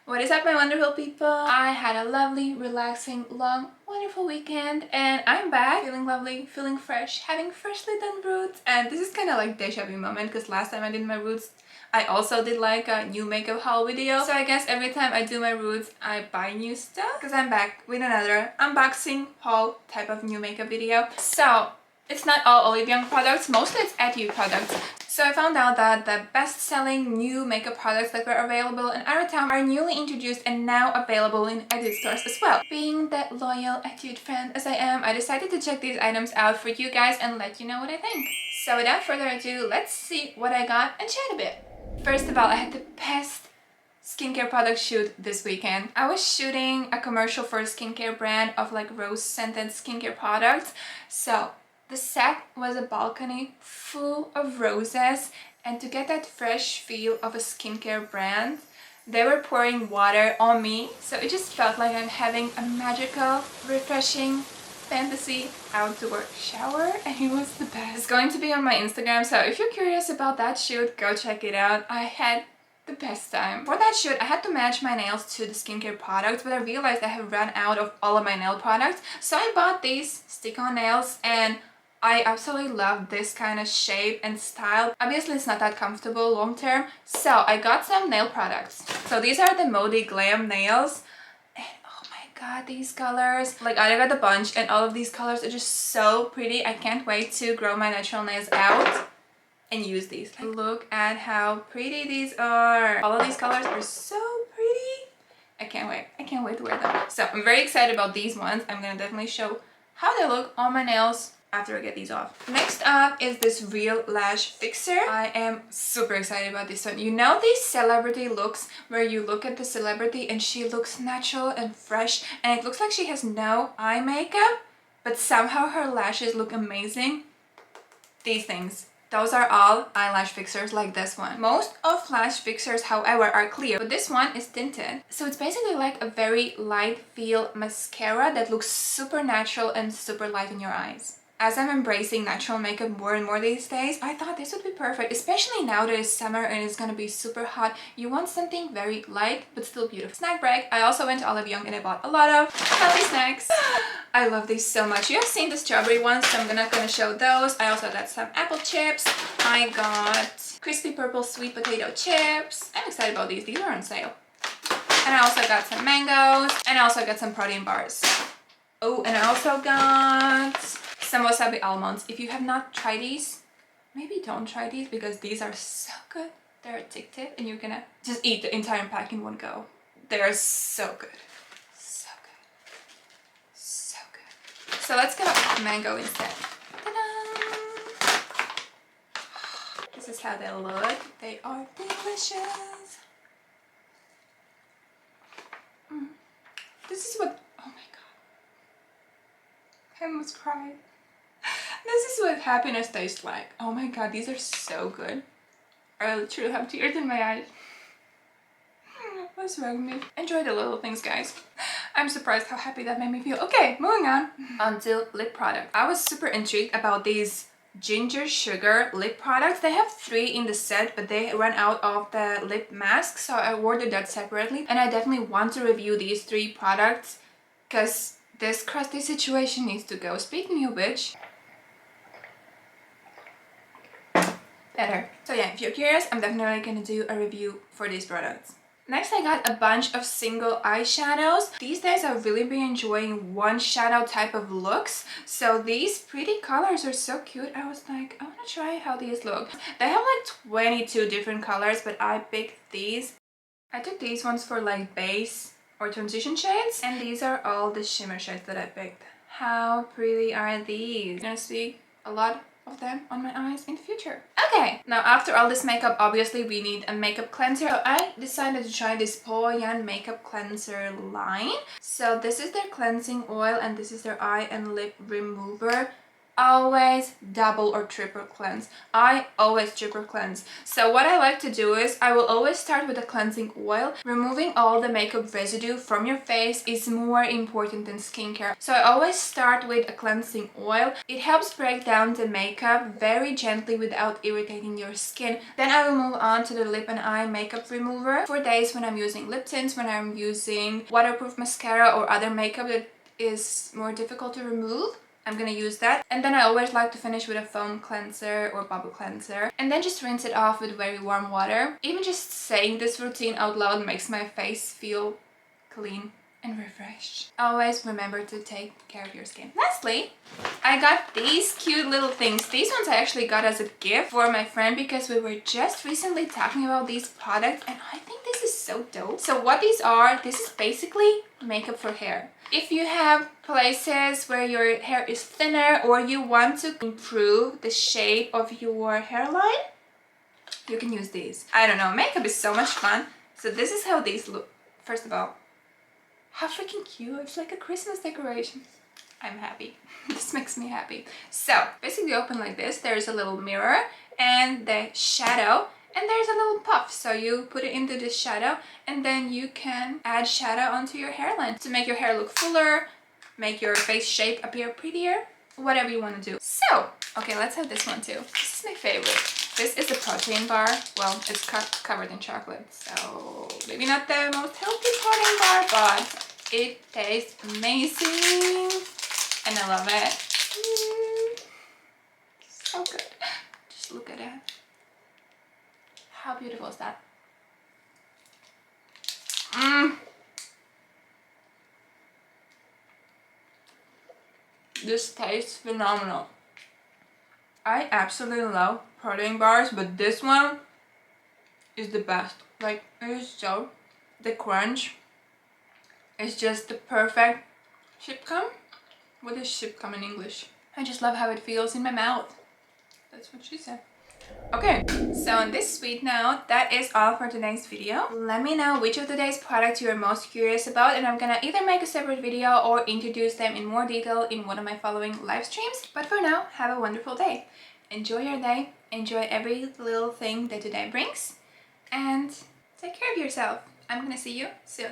What is up, my wonderful people? I had a lovely, relaxing, long, wonderful weekend and I'm back feeling lovely, feeling fresh, having freshly done roots. And this is kind of like deja vu moment because last time I did my roots I also did like a new makeup haul video. So I guess every time I do my roots I buy new stuff because I'm back with another unboxing haul type of new makeup video. So it's not all Olive Young products, mostly it's Etude products. So I found out that the best-selling new makeup products that were available in Aritaum are newly introduced and now available in Etude stores as well. Being the loyal Etude friend as I am, I decided to check these items out for you guys and let you know what I think. So without further ado, let's see what I got and chat a bit. First of all, I had the best skincare product shoot this weekend. I was shooting a commercial for a skincare brand of like rose scented skincare products. So the set was a balcony full of roses, and to get that fresh feel of a skincare brand, they were pouring water on me, so it just felt like I'm having a magical, refreshing fantasy outdoor shower, and it was the best. It's going to be on my Instagram, so if you're curious about that shoot, go check it out. I had the best time. For that shoot, I had to match my nails to the skincare products, but I realized I have run out of all of my nail products, so I bought these stick-on nails and I absolutely love this kind of shape and style. Obviously it's not that comfortable long term, so I got some nail products. So these are the Modi Glam nails, and oh my god, these colors, like I got a bunch and all of these colors are just so pretty. I can't wait to grow my natural nails out and use these. Like, look at how pretty these are. All of these colors are so pretty. I can't wait to wear them. So I'm very excited about these ones. I'm gonna definitely show how they look on my nails after I get these off. Next up is this Real Lash Fixer. I am super excited about this one. You know these celebrity looks where you look at the celebrity and she looks natural and fresh and it looks like she has no eye makeup, but somehow her lashes look amazing? These things. Those are all eyelash fixers like this one. Most of lash fixers, however, are clear, but this one is tinted. So it's basically like a very light feel mascara that looks super natural and super light in your eyes. As I'm embracing natural makeup more and more these days, I thought this would be perfect, especially now that it's summer and it's gonna be super hot. You want something very light but still beautiful. Snack break. I also went to Olive Young and I bought a lot of healthy snacks. I love these so much. You have seen the strawberry ones, so I'm not gonna show those. I also got some apple chips. I got crispy purple sweet potato chips. I'm excited about these. These are on sale. And I also got some mangoes. And I also got some protein bars. Oh, and I also got some wasabi almonds. If you have not tried these, maybe don't try these because these are so good. They're addictive and you're gonna just eat the entire pack in one go. They're so good. So good. So good. So let's go mango instead. Ta-da! This is how they look. They are delicious. This is what, oh my god. I almost cried. This is what happiness tastes like. Oh my god, these are so good. I literally have tears in my eyes. What's wrong with me? Enjoy the little things, guys. I'm surprised how happy that made me feel. Okay, moving on. Onto lip product. I was super intrigued about these ginger sugar lip products. They have 3 in the set, but they ran out of the lip mask, so I ordered that separately. And I definitely want to review these 3 products because this crusty situation needs to go. Speaking of which, better. So yeah, if you're curious, I'm definitely gonna do a review for these products. Next, I got a bunch of single eyeshadows. These days, I've really been enjoying one shadow type of looks. So these pretty colors are so cute. I was like, I want to try how these look. They have like 22 different colors, but I picked these. I took these ones for like base or transition shades, and these are all the shimmer shades that I picked. How pretty are these? You're gonna see a lot of them on my eyes in the future. Okay, now after all this makeup, obviously we need a makeup cleanser. So I decided to try this Poyan makeup cleanser line. So this is their cleansing oil and this is their eye and lip remover. always double or triple cleanse. I always triple cleanse. So what I like to do is I will always start with a cleansing oil. Removing all the makeup residue from your face is more important than skincare. So I always start with a cleansing oil. It helps break down the makeup very gently without irritating your skin. Then I will move on to the lip and eye makeup remover. For days when I'm using lip tints, when I'm using waterproof mascara or other makeup that is more difficult to remove, I'm gonna use that. And then I always like to finish with a foam cleanser or bubble cleanser. And then just rinse it off with very warm water. Even just saying this routine out loud makes my face feel clean and refreshed. Always remember to take care of your skin. Lastly, I got these cute little things. These ones I actually got as a gift for my friend because we were just recently talking about these products and I think this is so dope. So what these are, this is basically makeup for hair. If you have places where your hair is thinner or you want to improve the shape of your hairline, you can use these. I don't know, makeup is so much fun. So this is how these look. First of all, how freaking cute. It's like a Christmas decoration. I'm happy. This makes me happy. So basically open like this. There's a little mirror and the shadow. And there's a little puff, so you put it into this shadow and then you can add shadow onto your hairline to make your hair look fuller, make your face shape appear prettier, whatever you want to do. So, okay, let's have this one too. This is my favorite. This is a protein bar. Well, it's covered in chocolate, so maybe not the most healthy protein bar, but it tastes amazing and I love it. So good. Just look at it. How beautiful is that? This tastes phenomenal. I absolutely love protein bars, but this one is the best. Like, it is so, the crunch is just the perfect chip gum. What is chip gum in English? I just love how it feels in my mouth. That's what she said. Okay, so on this sweet note, that is all for today's video. Let me know which of today's products you are most curious about and I'm gonna either make a separate video or introduce them in more detail in one of my following live streams. But for now, have a wonderful day. Enjoy your day, enjoy every little thing that today brings, and take care of yourself. I'm gonna see you soon.